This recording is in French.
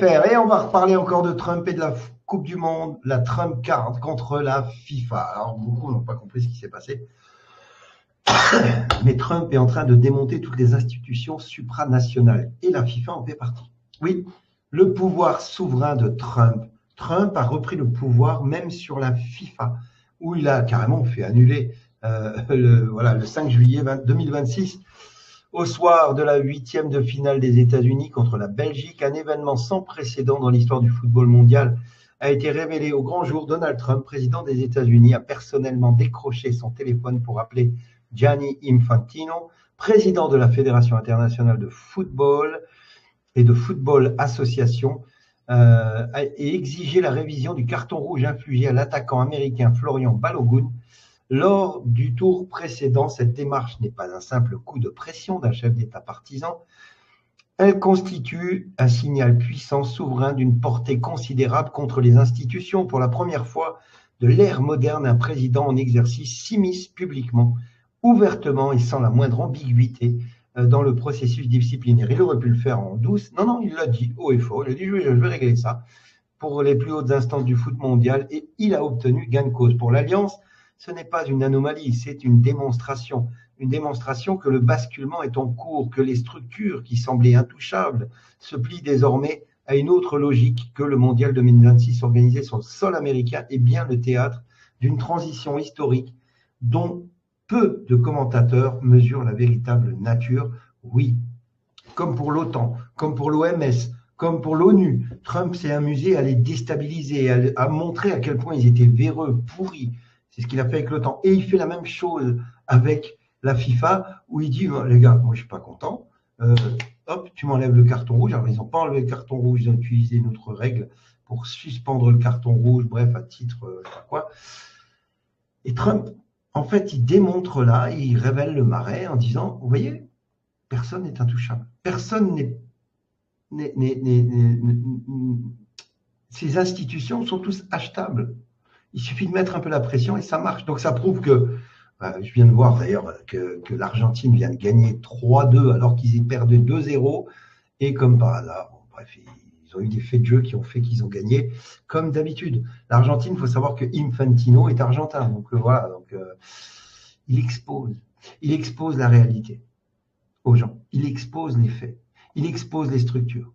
Et on va reparler encore de Trump et de la Coupe du Monde, la Trump Card contre la FIFA. Alors, beaucoup n'ont pas compris ce qui s'est passé. Mais Trump est en train de démonter toutes les institutions supranationales. Et la FIFA en fait partie. Oui, le pouvoir souverain de Trump. Trump a repris le pouvoir même sur la FIFA, où il a carrément fait annuler le 5 juillet 2026, au soir de la 8e de finale des États-Unis contre la Belgique, un événement sans précédent dans l'histoire du football mondial a été révélé au grand jour. Donald Trump, président des États-Unis, a personnellement décroché son téléphone pour appeler Gianni Infantino, président de la Fédération internationale de football et de Football Association, et exiger la révision du carton rouge infligé à l'attaquant américain Florian Balogun lors du tour précédent. Cette démarche n'est pas un simple coup de pression d'un chef d'État partisan. Elle constitue un signal puissant, souverain, d'une portée considérable contre les institutions. Pour la première fois de l'ère moderne, un président en exercice s'immisce publiquement, ouvertement et sans la moindre ambiguïté dans le processus disciplinaire. Il aurait pu le faire en douce. Non, il l'a dit haut et fort. Il a dit je vais régler ça pour les plus hautes instances du foot mondial, et il a obtenu gain de cause. Pour l'Alliance, ce n'est pas une anomalie, c'est une démonstration que le basculement est en cours, que les structures qui semblaient intouchables se plient désormais à une autre logique, que le Mondial 2026 organisé sur le sol américain est bien le théâtre d'une transition historique dont peu de commentateurs mesurent la véritable nature. Oui, comme pour l'OTAN, comme pour l'OMS, comme pour l'ONU, Trump s'est amusé à les déstabiliser, à montrer à quel point ils étaient véreux, pourris. C'est ce qu'il a fait avec l'OTAN. Et il fait la même chose avec la FIFA, où il dit, les gars, moi je suis pas content, hop, tu m'enlèves le carton rouge. Alors ils n'ont pas enlevé le carton rouge, ils ont utilisé notre règle pour suspendre le carton rouge, bref, à titre, je sais pas quoi. Et Trump, en fait, il démontre là, il révèle le marais en disant, vous voyez, personne n'est intouchable. Personne n'est... Ces institutions sont tous achetables. Il suffit de mettre un peu la pression et ça marche. Donc ça prouve que, je viens de voir d'ailleurs que l'Argentine vient de gagner 3-2 alors qu'ils perdaient 2-0. Et comme par hasard, bon, bref, ils ont eu des faits de jeu qui ont fait qu'ils ont gagné, comme d'habitude. L'Argentine, il faut savoir que Infantino est argentin. Donc voilà, il expose la réalité aux gens. Il expose les faits. Il expose les structures.